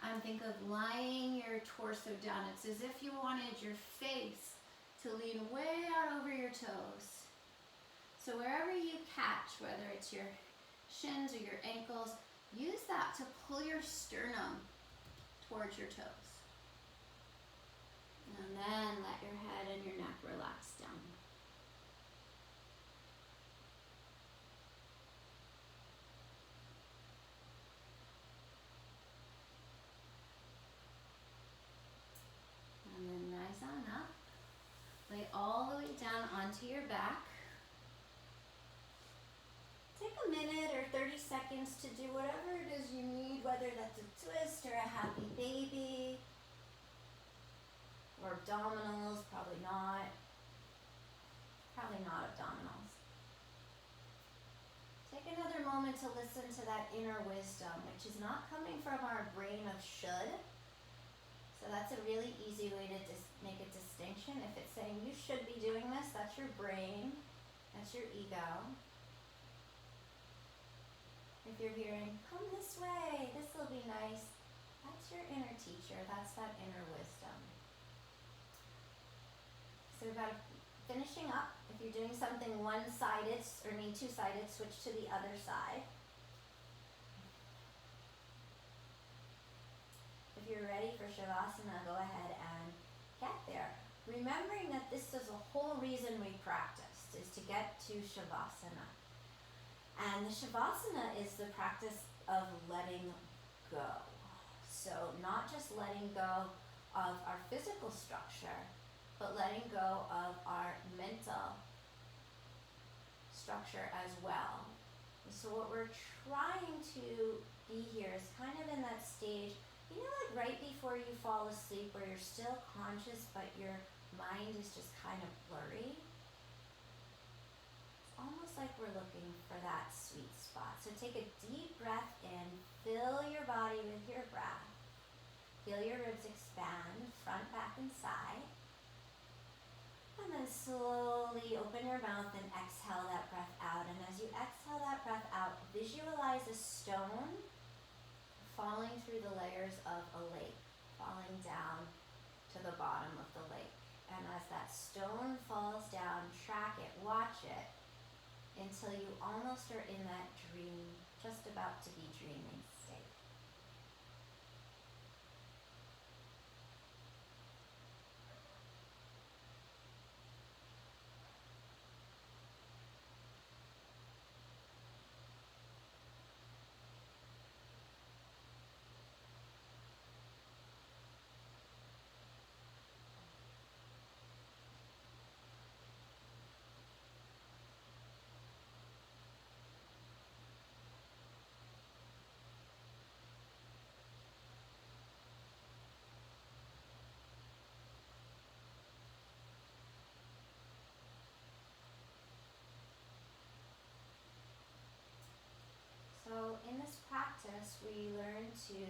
And think of lying your torso down. It's as if you wanted your face to lean way out over your toes. So wherever you catch, whether it's your shins or your ankles, use that to pull your sternum towards your toes. And then let your head and your neck relax down. And then rise on up. Lay all the way down onto your back. Take a minute or 30 seconds to do whatever it is you need, whether that's a twist or a happy baby, or abdominals, probably not abdominals. Take another moment to listen to that inner wisdom, which is not coming from our brain of should. So that's a really easy way to make a distinction. If it's saying you should be doing this, that's your brain, that's your ego. If you're hearing, come this way, this will be nice, that's your inner teacher, that's that inner wisdom. So we're about finishing up. If you're doing something one-sided, or two-sided, switch to the other side. If you're ready for Shavasana, go ahead and get there. Remembering that this is the whole reason we practiced, is to get to Shavasana. And the Shavasana is the practice of letting go. So not just letting go of our physical structure, but letting go of our mental structure as well. And so what we're trying to be here is kind of in that stage, like right before you fall asleep, where you're still conscious, but your mind is just kind of blurry. It's almost like we're looking for that sweet spot. So take a deep breath in, fill your body with your breath. Feel your ribs expand, front, back, and side. And then slowly open your mouth and exhale that breath out. And as you exhale that breath out, visualize a stone falling through the layers of a lake, falling down to the bottom of the lake. And as that stone falls down, track it, watch it, until you almost are in that dream, just about to be dreaming state. So in this practice, we learn to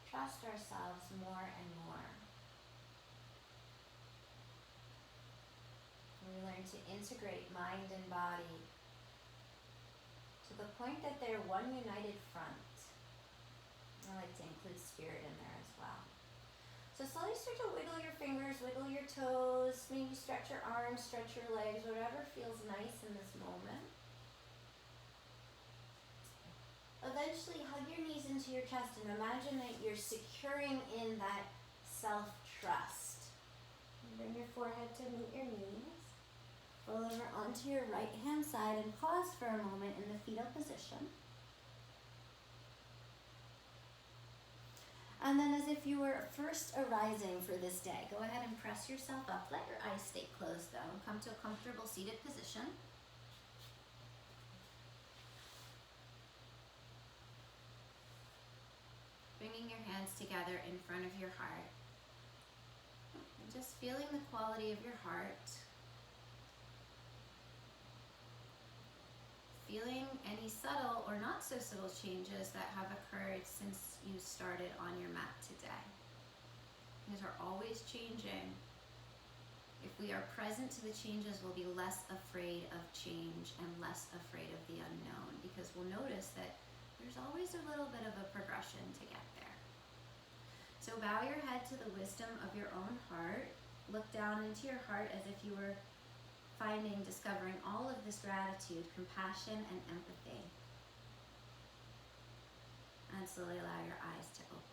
trust ourselves more and more. We learn to integrate mind and body to the point that they're one united front. I like to include spirit in there as well. So slowly start to wiggle your fingers, wiggle your toes, maybe stretch your arms, stretch your legs, whatever feels nice in this moment. Eventually hug your knees into your chest and imagine that you're securing in that self-trust. Bring your forehead to meet your knees. Roll over onto your right hand side and pause for a moment in the fetal position. And then as if you were first arising for this day, go ahead and press yourself up. Let your eyes stay closed though. Come to a comfortable seated position. Bringing your hands together in front of your heart. And just feeling the quality of your heart. Feeling any subtle or not so subtle changes that have occurred since you started on your mat today. These are always changing. If we are present to the changes, we'll be less afraid of change and less afraid of the unknown, because we'll notice that there's always a little bit of a progression to get there. So bow your head to the wisdom of your own heart. Look down into your heart as if you were discovering all of this gratitude, compassion, and empathy. And slowly allow your eyes to open.